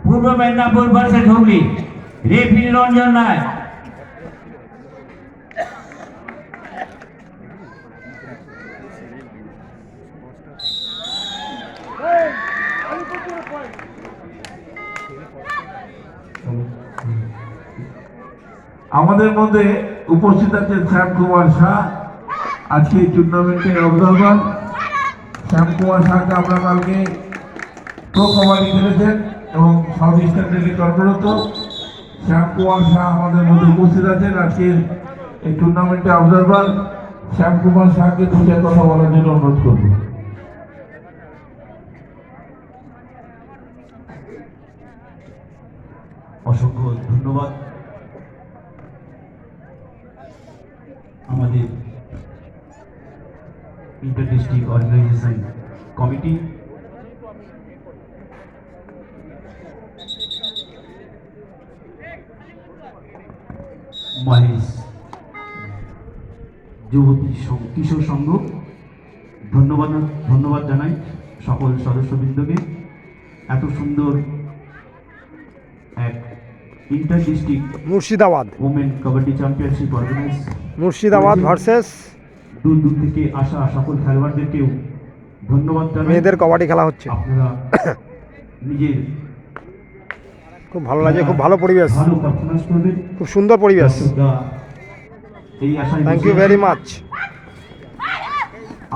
পূর্ব Medinipur versus Hooghly, referee Ranjan রায়। আমাদের মধ্যে উপস্থিত আছেন শ্যাম কুমার শাহ, আজকে এই টুর্নামেন্টের অবজারভার। শ্যাম কুমার শাহকে আমরা কালকে প্রো কবাডি খেলেছেন এবং সাউথ ইস্টার্ন রেলে কর্মরত। শ্যাম কুমার শাহ আমাদের মধ্যে উপস্থিত আছেন আজকের এই টুর্নামেন্টে অবজারভার। শ্যাম কুমার শাহকে দু চার কথা বলার জন্য অনুরোধ করব। অসংখ্য ধন্যবাদ আমাদের inter district organisation committee, Mahesh যুবতী কিশোর সংঘ, ধন্যবাদ জানাই সকল সদস্যবৃন্দকে। এত সুন্দর এক inter district Murshidabad women kabaddi championship organise, Murshidabad versus দূর দূর থেকে আসা সকল খেলোয়াড়দেরকেও ধন্যবাদ জানাই। মেয়েদের কবাডি খেলা হচ্ছে, আপনারা নিজের খুব ভালো লাগে, খুব ভালো পরিবেশ, ভালো পারফরমেন্স করবেন, খুব সুন্দর পরিবেশ। এই আশায় থ্যাংক ইউ ভেরি মাচ।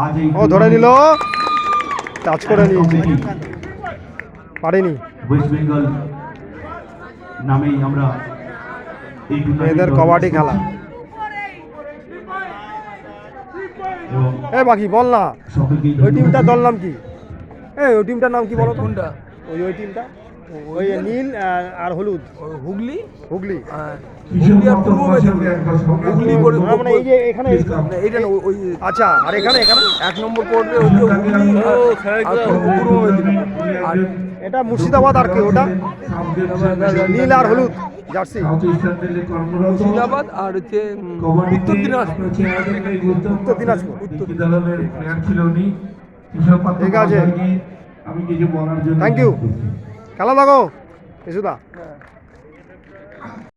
আজ এই ও ধরে নিল, টাচ করে নিয়েছি, পারিনি। ওয়েস্ট বেঙ্গল নামেই আমরা এই মেয়েদের কবাডি খেলা। এ বাকি বল না, ওই টিমটার দল নাম কি? ওই টিমটার নাম কি বলো? কোনটা? ওই টিমটা, ওই নীল আর হলুদ। হুগলি। হুগলি হুগলি করে মানে এই যে এখানে এইটা না, ওই আচ্ছা। আর এখানে 1 নম্বর পড়বে ওইটা হুগলি আর পূর্ব মেদিনীপুর। আর এটা মুর্শিদাবাদ। আর কি ওটা? নীল আর হলুদ জার্সি। মুর্শিদাবাদ আর হচ্ছে উত্তর দিনাজপুর। উত্তর দিনাজপুর। ঠিক আছে, আমি কিছু বলার জন্য থ্যাংক ইউ। খেলা লাগো কিছুদা।